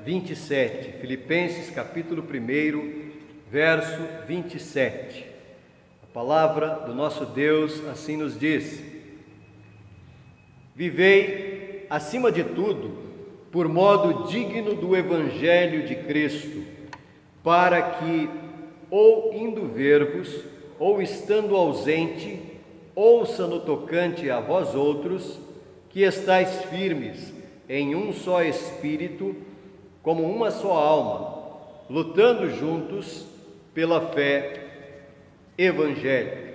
27, Filipenses capítulo 1, verso 27. A palavra do nosso Deus assim nos diz: Vivei, acima de tudo, por modo digno do Evangelho de Cristo, para que, ou indo ver-vos, ou estando ausente, ouça no tocante a vós outros, que estáis firmes em um só Espírito, como uma só alma, lutando juntos pela fé evangélica.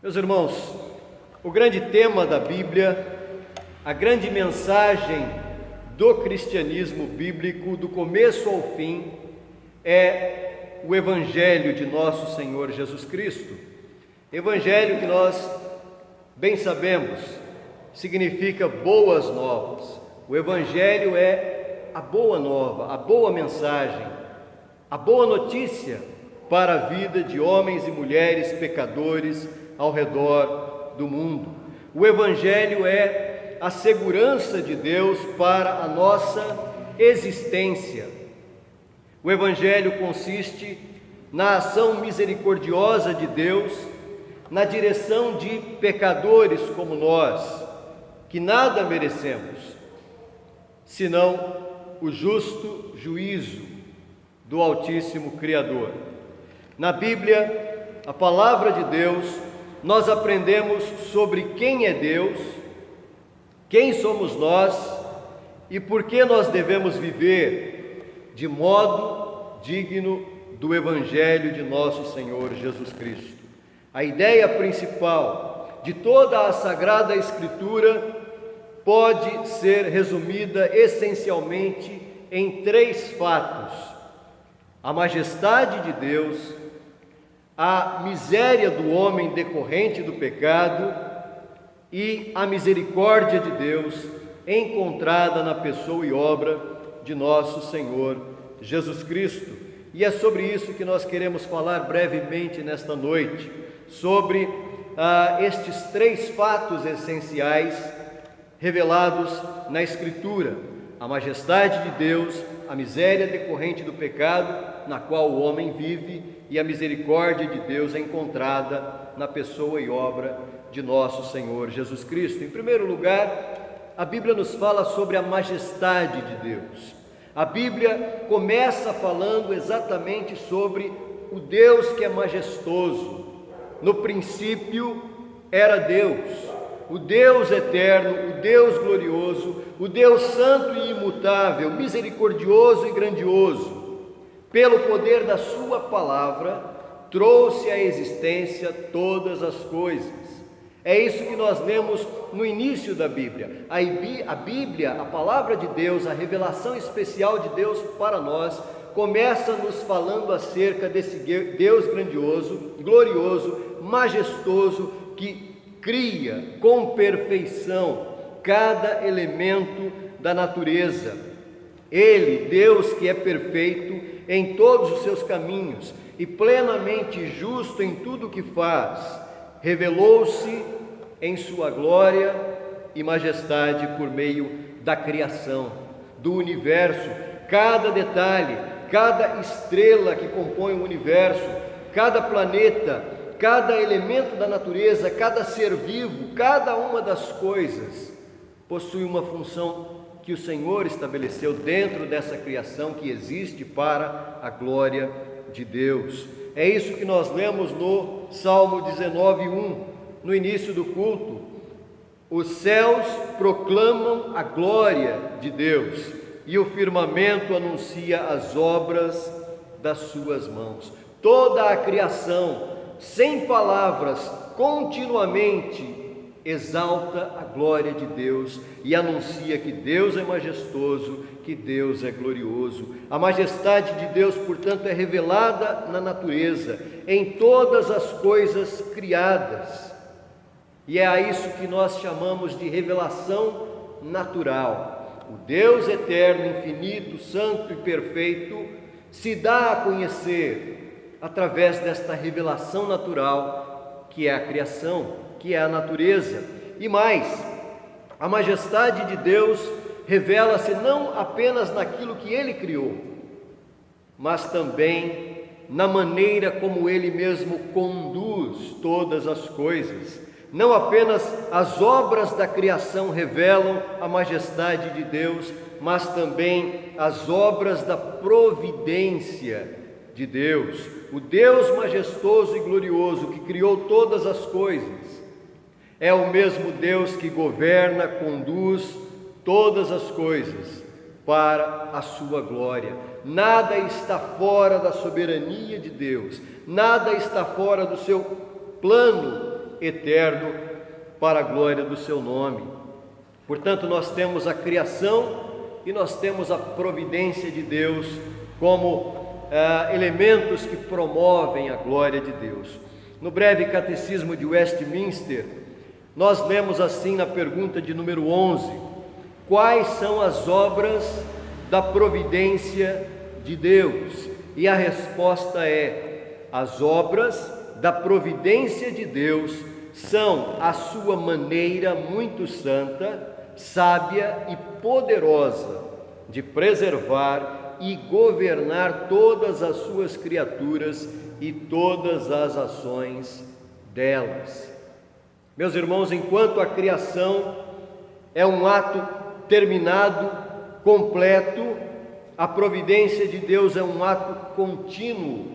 Meus irmãos, o grande tema da Bíblia, a grande mensagem do cristianismo bíblico, do começo ao fim, é o Evangelho de nosso Senhor Jesus Cristo. Evangelho que nós bem sabemos, significa boas novas. O Evangelho é a boa nova, a boa mensagem, a boa notícia para a vida de homens e mulheres pecadores ao redor do mundo. O Evangelho é a segurança de Deus para a nossa existência. O Evangelho consiste na ação misericordiosa de Deus, na direção de pecadores como nós, que nada merecemos, senão o justo juízo do Altíssimo Criador. Na Bíblia, a palavra de Deus, nós aprendemos sobre quem é Deus, quem somos nós e por que nós devemos viver de modo digno do Evangelho de nosso Senhor Jesus Cristo. A ideia principal de toda a Sagrada Escritura pode ser resumida essencialmente em três fatos: a majestade de Deus, a miséria do homem decorrente do pecado e a misericórdia de Deus encontrada na pessoa e obra de nosso Senhor Jesus Cristo. E é sobre isso que nós queremos falar brevemente nesta noite, sobre estes três fatos essenciais revelados na Escritura: a majestade de Deus, a miséria decorrente do pecado na qual o homem vive e a misericórdia de Deus encontrada na pessoa e obra de nosso Senhor Jesus Cristo. Em primeiro lugar, a Bíblia nos fala sobre a majestade de Deus. A Bíblia começa falando exatamente sobre o Deus que é majestoso. No princípio era Deus, o Deus eterno, o Deus glorioso, o Deus santo e imutável, misericordioso e grandioso. Pelo poder da sua palavra, trouxe à existência todas as coisas. É isso que nós lemos no início da Bíblia. A Bíblia, a palavra de Deus, a revelação especial de Deus para nós, começa nos falando acerca desse Deus grandioso, glorioso, majestoso, que cria com perfeição cada elemento da natureza. Ele, Deus que é perfeito em todos os seus caminhos e plenamente justo em tudo o que faz, revelou-se em sua glória e majestade por meio da criação, do universo. Cada detalhe, cada estrela que compõe o universo, cada planeta, cada elemento da natureza, cada ser vivo, cada uma das coisas possui uma função que o Senhor estabeleceu dentro dessa criação que existe para a glória de Deus. É isso que nós lemos no Salmo 19:1, no início do culto. Os céus proclamam a glória de Deus e o firmamento anuncia as obras das suas mãos. Toda a criação, sem palavras, continuamente exalta a glória de Deus e anuncia que Deus é majestoso, que Deus é glorioso. A majestade de Deus, portanto, é revelada na natureza, em todas as coisas criadas. E é a isso que nós chamamos de revelação natural. O Deus eterno, infinito, santo e perfeito se dá a conhecer através desta revelação natural que é a criação, que é a natureza. E mais, A majestade de Deus revela-se não apenas naquilo que Ele criou, mas também na maneira como Ele mesmo conduz todas as coisas. Não apenas as obras da criação revelam a majestade de Deus, mas também as obras da providência de Deus. O Deus majestoso e glorioso que criou todas as coisas é o mesmo Deus que governa, conduz todas as coisas para a sua glória. Nada está fora da soberania de Deus, nada está fora do seu plano eterno para a glória do seu nome. Portanto, nós temos a criação e nós temos a providência de Deus como elementos que promovem a glória de Deus. No breve catecismo de Westminster, nós lemos assim na pergunta de número 11: quais são as obras da providência de Deus? E a resposta é: as obras da providência de Deus são a sua maneira muito santa, sábia e poderosa de preservar e governar todas as suas criaturas e todas as ações delas. Meus irmãos, enquanto a criação é um ato terminado, completo, a providência de Deus é um ato contínuo,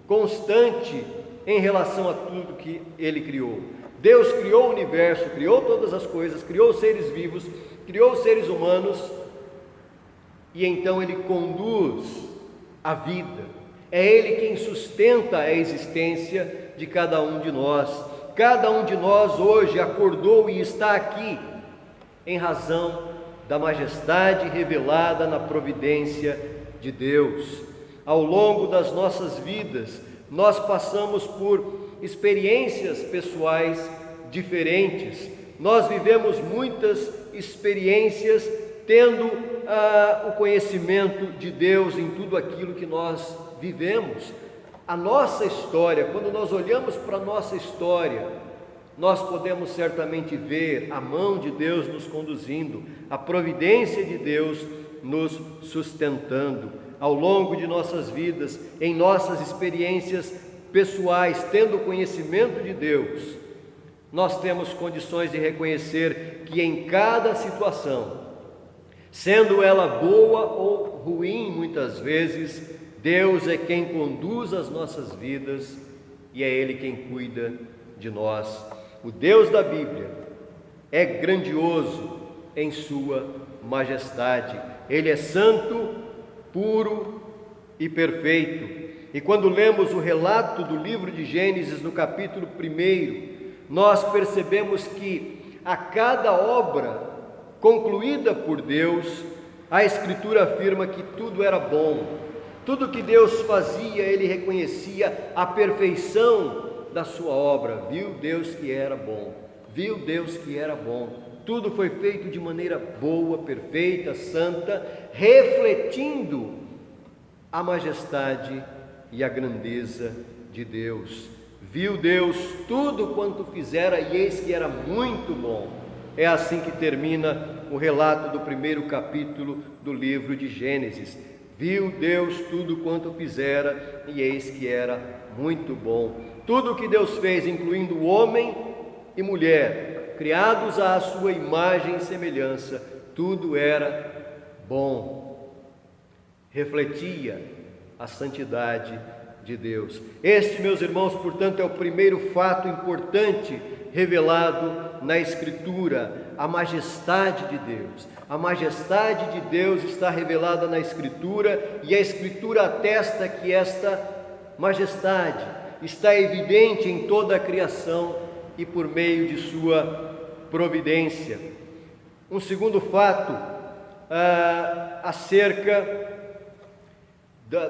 constante em relação a tudo que Ele criou. Deus criou o universo, criou todas as coisas, criou os seres vivos, criou os seres humanos, e então Ele conduz a vida. É Ele quem sustenta a existência de cada um de nós. Cada um de nós hoje acordou e está aqui em razão da majestade revelada na providência de Deus. Ao longo das nossas vidas, nós passamos por experiências pessoais diferentes. Nós vivemos muitas experiências tendo o conhecimento de Deus em tudo aquilo que nós vivemos. A nossa história, quando nós olhamos para a nossa história, nós podemos certamente ver a mão de Deus nos conduzindo, a providência de Deus nos sustentando ao longo de nossas vidas, em nossas experiências pessoais, tendo conhecimento de Deus. Nós temos condições de reconhecer que em cada situação, sendo ela boa ou ruim muitas vezes, Deus é quem conduz as nossas vidas e é Ele quem cuida de nós. O Deus da Bíblia é grandioso em sua majestade. Ele é santo, puro e perfeito. E quando lemos o relato do livro de Gênesis no capítulo 1, nós percebemos que a cada obra concluída por Deus, a Escritura afirma que tudo era bom. Tudo que Deus fazia, Ele reconhecia a perfeição da sua obra. Viu Deus que era bom, viu Deus que era bom. Tudo foi feito de maneira boa, perfeita, santa, refletindo a majestade e a grandeza de Deus. Viu Deus tudo quanto fizera e eis que era muito bom. É assim que termina o relato do primeiro capítulo do livro de Gênesis. Viu Deus tudo quanto fizera e eis que era muito bom. Tudo o que Deus fez, incluindo homem e mulher, criados à sua imagem e semelhança, tudo era bom. Refletia a santidade de Deus. Este, meus irmãos, portanto, é o primeiro fato importante revelado na Escritura, a majestade de Deus. A majestade de Deus está revelada na Escritura e a Escritura atesta que esta majestade está evidente em toda a criação e por meio de sua providência. Um segundo fato acerca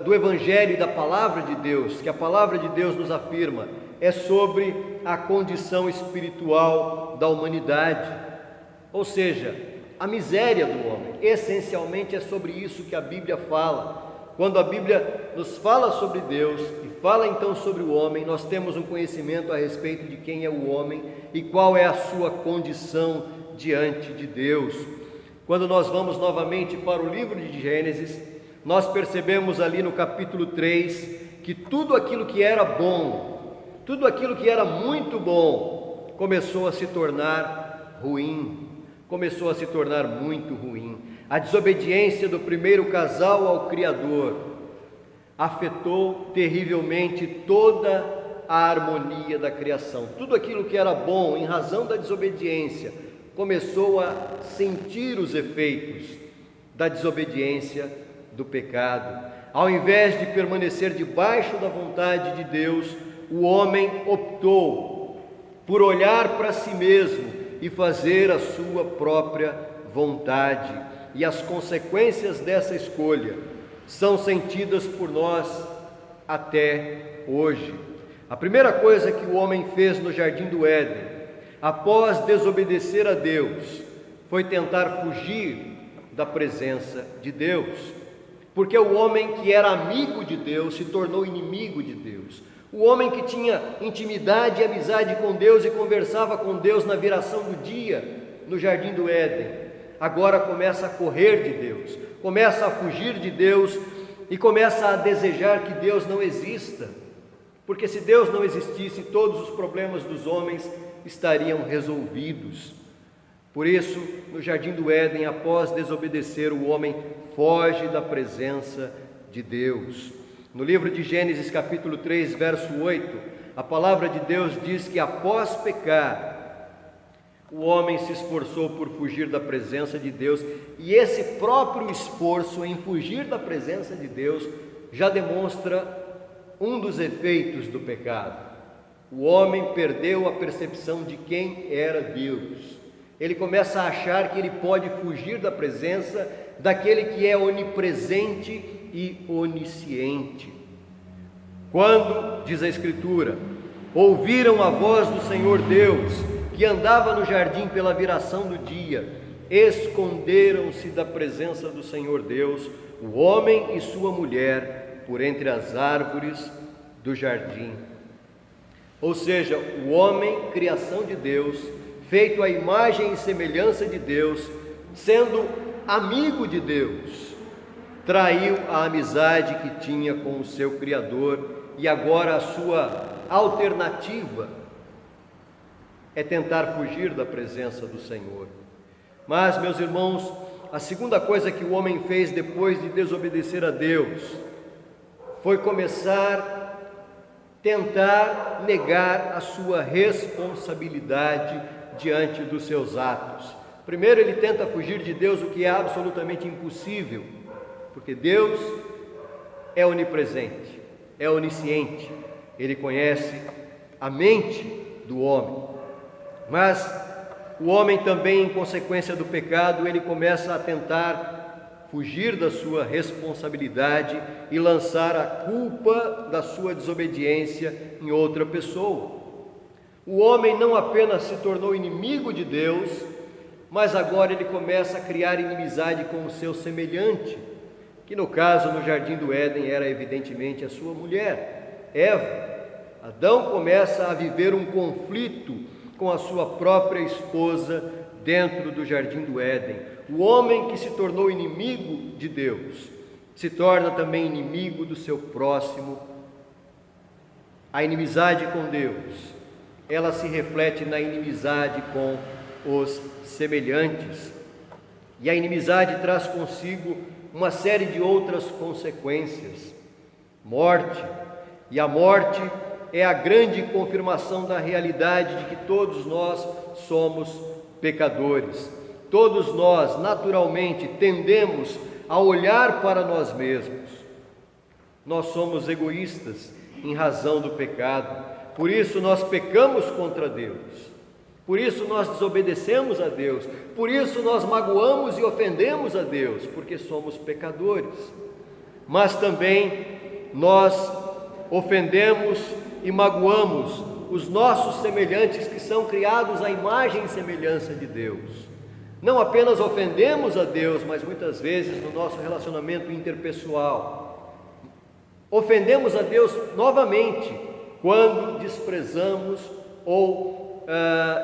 do Evangelho e da Palavra de Deus, que a Palavra de Deus nos afirma, é sobre a condição espiritual da humanidade, ou seja, a miséria do homem. Essencialmente é sobre isso que a Bíblia fala. Quando a Bíblia nos fala sobre Deus e fala então sobre o homem, nós temos um conhecimento a respeito de quem é o homem e qual é a sua condição diante de Deus. Quando nós vamos novamente para o livro de Gênesis, nós percebemos ali no capítulo 3 que tudo aquilo que era bom, tudo aquilo que era muito bom, começou a se tornar ruim, começou a se tornar muito ruim. A desobediência do primeiro casal ao Criador afetou terrivelmente toda a harmonia da criação. Tudo aquilo que era bom, em razão da desobediência, começou a sentir os efeitos da desobediência, do pecado. Ao invés de permanecer debaixo da vontade de Deus, o homem optou por olhar para si mesmo e fazer a sua própria vontade. E as consequências dessa escolha são sentidas por nós até hoje. A primeira coisa que o homem fez no jardim do Éden, após desobedecer a Deus, foi tentar fugir da presença de Deus. Porque o homem que era amigo de Deus se tornou inimigo de Deus. O homem que tinha intimidade e amizade com Deus e conversava com Deus na viração do dia, no jardim do Éden, agora começa a correr de Deus, começa a fugir de Deus e começa a desejar que Deus não exista. Porque se Deus não existisse, todos os problemas dos homens estariam resolvidos. Por isso, no jardim do Éden, após desobedecer, o homem foge da presença de Deus. No livro de Gênesis, capítulo 3, verso 8, a palavra de Deus diz que após pecar, o homem se esforçou por fugir da presença de Deus, e esse próprio esforço em fugir da presença de Deus já demonstra um dos efeitos do pecado. O homem perdeu a percepção de quem era Deus. Ele começa a achar que ele pode fugir da presença daquele que é onipresente e onisciente. Quando, diz a Escritura, ouviram a voz do Senhor Deus, que andava no jardim pela viração do dia, esconderam-se da presença do Senhor Deus, o homem e sua mulher, por entre as árvores do jardim. Ou seja, o homem, criação de Deus, feito à imagem e semelhança de Deus, sendo amigo de Deus, traiu a amizade que tinha com o seu Criador, e agora a sua alternativa é tentar fugir da presença do Senhor. Mas, meus irmãos, a segunda coisa que o homem fez depois de desobedecer a Deus foi começar a tentar negar a sua responsabilidade diante dos seus atos. Primeiro, ele tenta fugir de Deus, o que é absolutamente impossível, porque Deus é onipresente, é onisciente, ele conhece a mente do homem. Mas o homem também, em consequência do pecado, ele começa a tentar fugir da sua responsabilidade e lançar a culpa da sua desobediência em outra pessoa. O homem não apenas se tornou inimigo de Deus, mas agora ele começa a criar inimizade com o seu semelhante, que no caso, no jardim do Éden, era evidentemente a sua mulher, Eva. Adão começa a viver um conflito com a sua própria esposa dentro do jardim do Éden. O homem que se tornou inimigo de Deus se torna também inimigo do seu próximo. A inimizade com Deus, ela se reflete na inimizade com os semelhantes. E a inimizade traz consigo uma série de outras consequências. Morte. E a morte é a grande confirmação da realidade de que todos nós somos pecadores. Todos nós, naturalmente, tendemos a olhar para nós mesmos. Nós somos egoístas em razão do pecado. Por isso nós pecamos contra Deus. Por isso nós desobedecemos a Deus. Por isso nós magoamos e ofendemos a Deus, porque somos pecadores. Mas também nós ofendemos e magoamos os nossos semelhantes, que são criados à imagem e semelhança de Deus. Não apenas ofendemos a Deus, mas muitas vezes no nosso relacionamento interpessoal ofendemos a Deus novamente quando desprezamos ou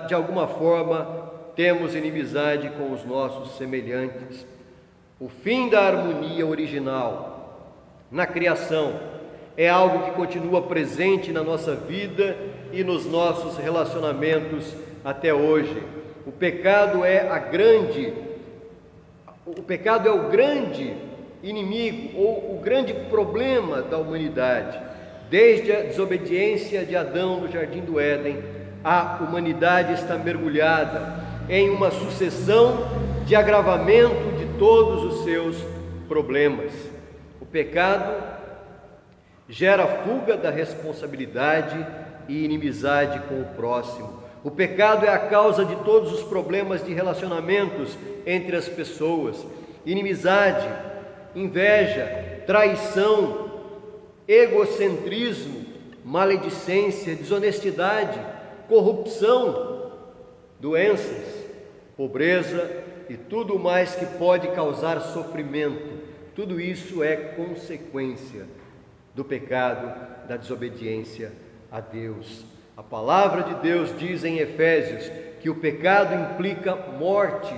de alguma forma temos inimizade com os nossos semelhantes. O fim da harmonia original na criação é algo que continua presente na nossa vida e nos nossos relacionamentos até hoje. O pecado é o grande inimigo ou o grande problema da humanidade. Desde a desobediência de Adão no jardim do Éden, a humanidade está mergulhada em uma sucessão de agravamento de todos os seus problemas. O pecado gera fuga da responsabilidade e inimizade com o próximo. O pecado é a causa de todos os problemas de relacionamentos entre as pessoas: inimizade, inveja, traição, egocentrismo, maledicência, desonestidade, corrupção, doenças, pobreza e tudo mais que pode causar sofrimento. Tudo isso é consequência do pecado, da desobediência a Deus. A palavra de Deus diz em Efésios que o pecado implica morte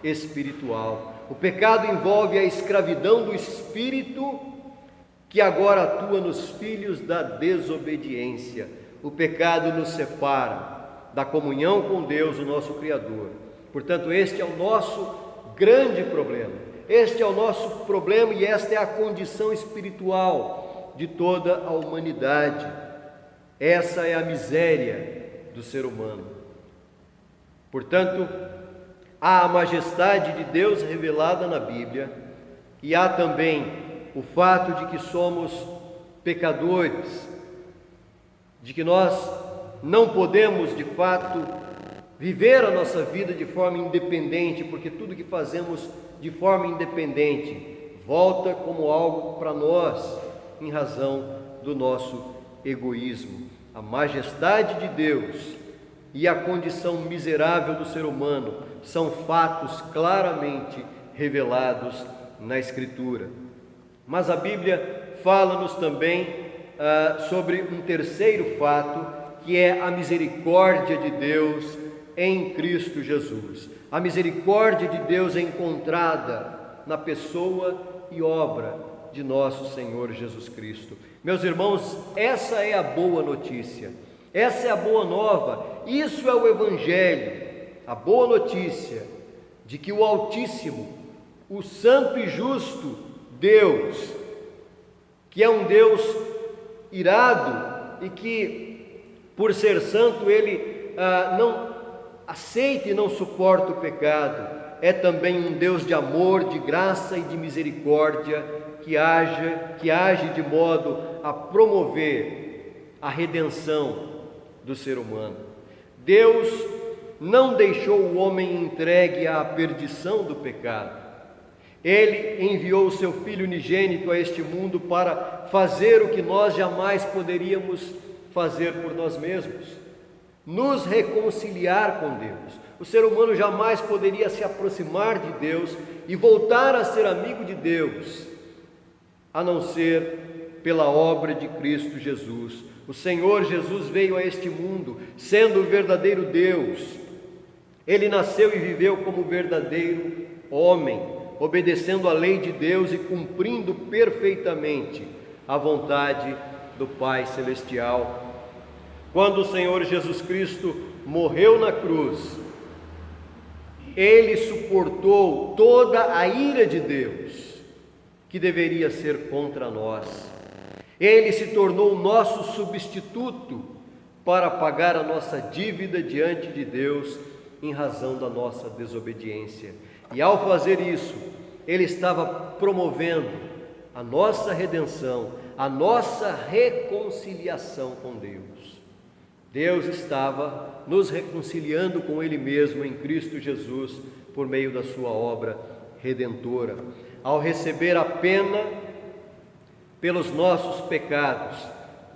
espiritual. O pecado envolve a escravidão do espírito que agora atua nos filhos da desobediência. O pecado nos separa da comunhão com Deus, o nosso Criador. Portanto, este é o nosso grande problema. Este é o nosso problema e esta é a condição espiritual de toda a humanidade. Essa é a miséria do ser humano. Portanto, há a majestade de Deus revelada na Bíblia e há também o fato de que somos pecadores, de que nós não podemos de fato viver a nossa vida de forma independente, porque tudo que fazemos de forma independente volta como algo para nós em razão do nosso egoísmo. A majestade de Deus e a condição miserável do ser humano são fatos claramente revelados na Escritura. Mas a Bíblia fala-nos também sobre um terceiro fato, que é a misericórdia de Deus em Cristo Jesus. A misericórdia de Deus é encontrada na pessoa e obra de nosso Senhor Jesus Cristo. Meus irmãos, essa é a boa notícia, essa é a boa nova, isso é o Evangelho, a boa notícia de que o Altíssimo, o Santo e Justo Deus, que é um Deus irado e que, por ser santo, Ele não aceita e não suporta o pecado, é também um Deus de amor, de graça e de misericórdia, que age de modo a promover a redenção do ser humano. Deus não deixou o homem entregue à perdição do pecado. Ele enviou o seu Filho unigênito a este mundo para fazer o que nós jamais poderíamos fazer por nós mesmos: nos reconciliar com Deus. O ser humano jamais poderia se aproximar de Deus e voltar a ser amigo de Deus, a não ser pela obra de Cristo Jesus. O Senhor Jesus veio a este mundo sendo o verdadeiro Deus. Ele nasceu e viveu como verdadeiro homem, obedecendo à lei de Deus e cumprindo perfeitamente a vontade do Pai Celestial. Quando o Senhor Jesus Cristo morreu na cruz, Ele suportou toda a ira de Deus que deveria ser contra nós. Ele se tornou o nosso substituto para pagar a nossa dívida diante de Deus em razão da nossa desobediência. E ao fazer isso, Ele estava promovendo a nossa redenção, a nossa reconciliação com Deus. Deus estava nos reconciliando com Ele mesmo em Cristo Jesus por meio da sua obra redentora. Ao receber a pena pelos nossos pecados,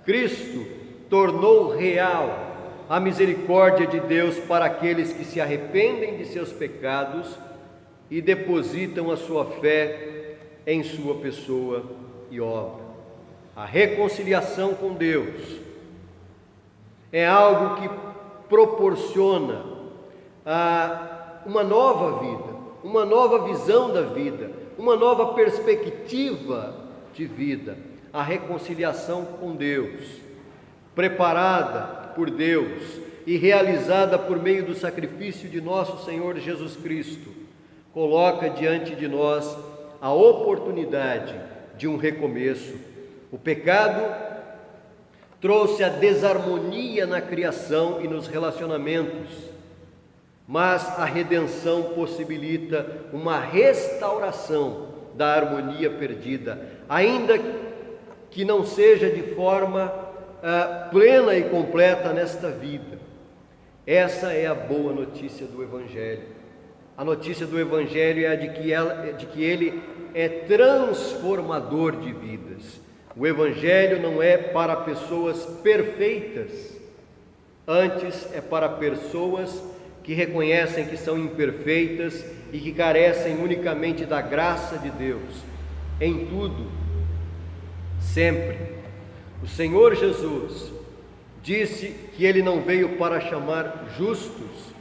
Cristo tornou real a misericórdia de Deus para aqueles que se arrependem de seus pecados e depositam a sua fé em sua pessoa e obra. A reconciliação com Deus é algo que proporciona uma nova vida, uma nova visão da vida, uma nova perspectiva de vida, a reconciliação com Deus, preparada por Deus e realizada por meio do sacrifício de nosso Senhor Jesus Cristo, coloca diante de nós a oportunidade de um recomeço. O pecado trouxe a desarmonia na criação e nos relacionamentos, mas a redenção possibilita uma restauração da harmonia perdida, ainda que não seja de forma plena e completa nesta vida. Essa é a boa notícia do Evangelho. A notícia do Evangelho é a de que ele é transformador de vidas. O Evangelho não é para pessoas perfeitas, antes é para pessoas que reconhecem que são imperfeitas e que carecem unicamente da graça de Deus, em tudo, sempre. O Senhor Jesus disse que Ele não veio para chamar justos,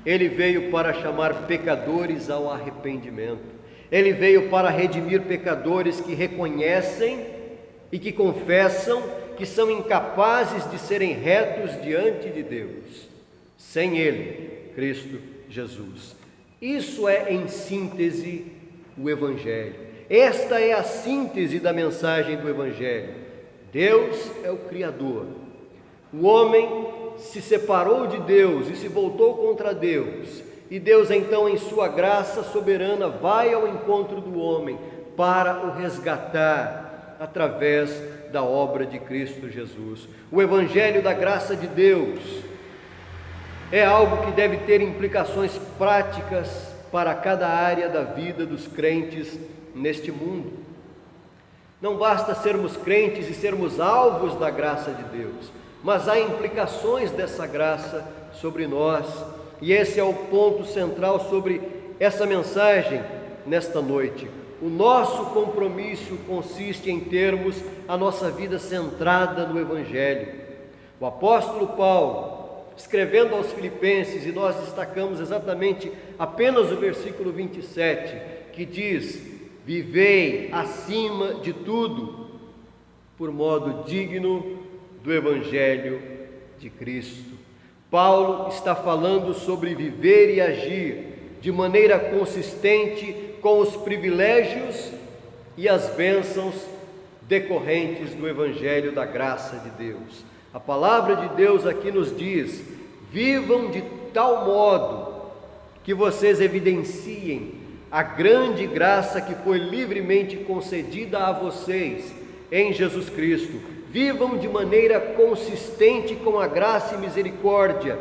Ele veio para chamar pecadores ao arrependimento. Ele veio para redimir pecadores que reconhecem e que confessam que são incapazes de serem retos diante de Deus, sem Ele, Cristo Jesus. Isso é, em síntese, o Evangelho. Esta é a síntese da mensagem do Evangelho. Deus é o Criador. O homem se separou de Deus e se voltou contra Deus. E Deus, então, em sua graça soberana, vai ao encontro do homem para o resgatar através da obra de Cristo Jesus. O Evangelho da graça de Deus é algo que deve ter implicações práticas para cada área da vida dos crentes neste mundo. Não basta sermos crentes e sermos alvos da graça de Deus, mas há implicações dessa graça sobre nós, e esse é o ponto central sobre essa mensagem nesta noite. O nosso compromisso consiste em termos a nossa vida centrada no Evangelho. O apóstolo Paulo, escrevendo aos Filipenses, e nós destacamos exatamente apenas o versículo 27, que diz: vivei acima de tudo, por modo digno do Evangelho de Cristo. Paulo está falando sobre viver e agir de maneira consistente com os privilégios e as bênçãos decorrentes do Evangelho da graça de Deus. A palavra de Deus aqui nos diz: vivam de tal modo que vocês evidenciem a grande graça que foi livremente concedida a vocês em Jesus Cristo. Vivam de maneira consistente com a graça e misericórdia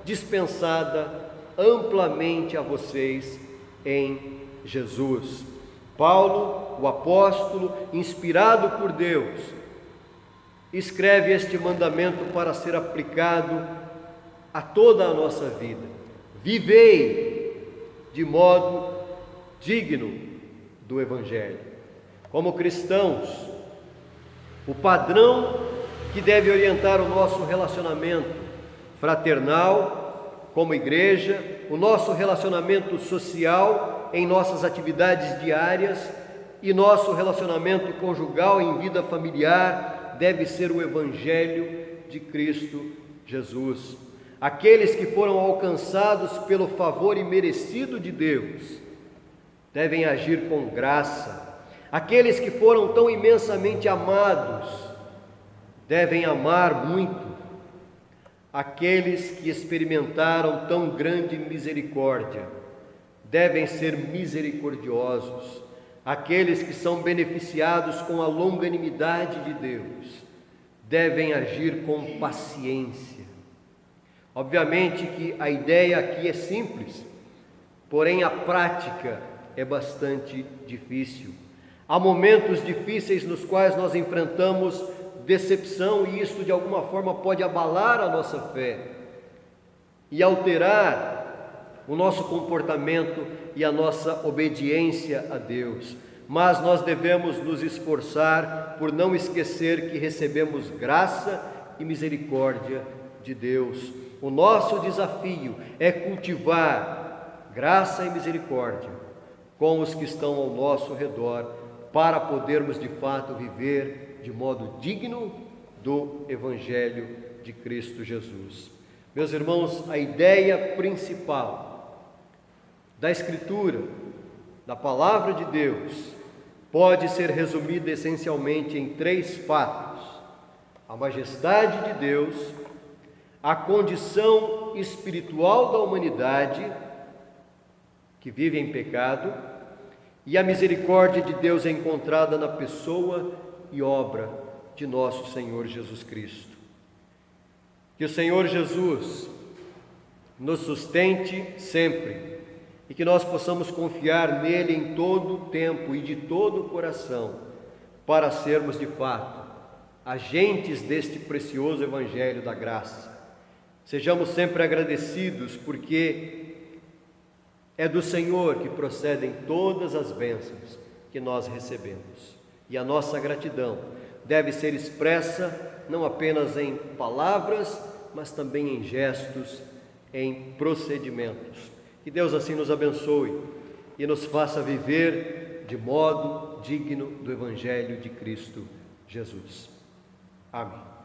dispensada amplamente a vocês em Jesus. Paulo, o apóstolo, inspirado por Deus, escreve este mandamento para ser aplicado a toda a nossa vida. Vivei de modo digno do Evangelho. Como cristãos, o padrão que deve orientar o nosso relacionamento fraternal, como igreja, o nosso relacionamento social em nossas atividades diárias e nosso relacionamento conjugal em vida familiar deve ser o Evangelho de Cristo Jesus. Aqueles que foram alcançados pelo favor imerecido de Deus devem agir com graça. Aqueles que foram tão imensamente amados devem amar muito. Aqueles que experimentaram tão grande misericórdia devem ser misericordiosos. Aqueles que são beneficiados com a longanimidade de Deus devem agir com paciência. Obviamente que a ideia aqui é simples, porém a prática é bastante difícil. Há momentos difíceis nos quais nós enfrentamos decepção e isso de alguma forma pode abalar a nossa fé e alterar o nosso comportamento e a nossa obediência a Deus. Mas nós devemos nos esforçar por não esquecer que recebemos graça e misericórdia de Deus. O nosso desafio é cultivar graça e misericórdia com os que estão ao nosso redor, para podermos de fato viver de modo digno do Evangelho de Cristo Jesus. Meus irmãos, a ideia principal da Escritura, da Palavra de Deus, pode ser resumida essencialmente em 3 fatos: a majestade de Deus, a condição espiritual da humanidade que vive em pecado e a misericórdia de Deus encontrada na pessoa e obra de nosso Senhor Jesus Cristo. Que o Senhor Jesus nos sustente sempre e que nós possamos confiar nele em todo o tempo e de todo o coração, para sermos de fato agentes deste precioso Evangelho da graça. Sejamos sempre agradecidos, porque é do Senhor que procedem todas as bênçãos que nós recebemos. E a nossa gratidão deve ser expressa não apenas em palavras, mas também em gestos, em procedimentos. Que Deus assim nos abençoe e nos faça viver de modo digno do Evangelho de Cristo Jesus. Amém.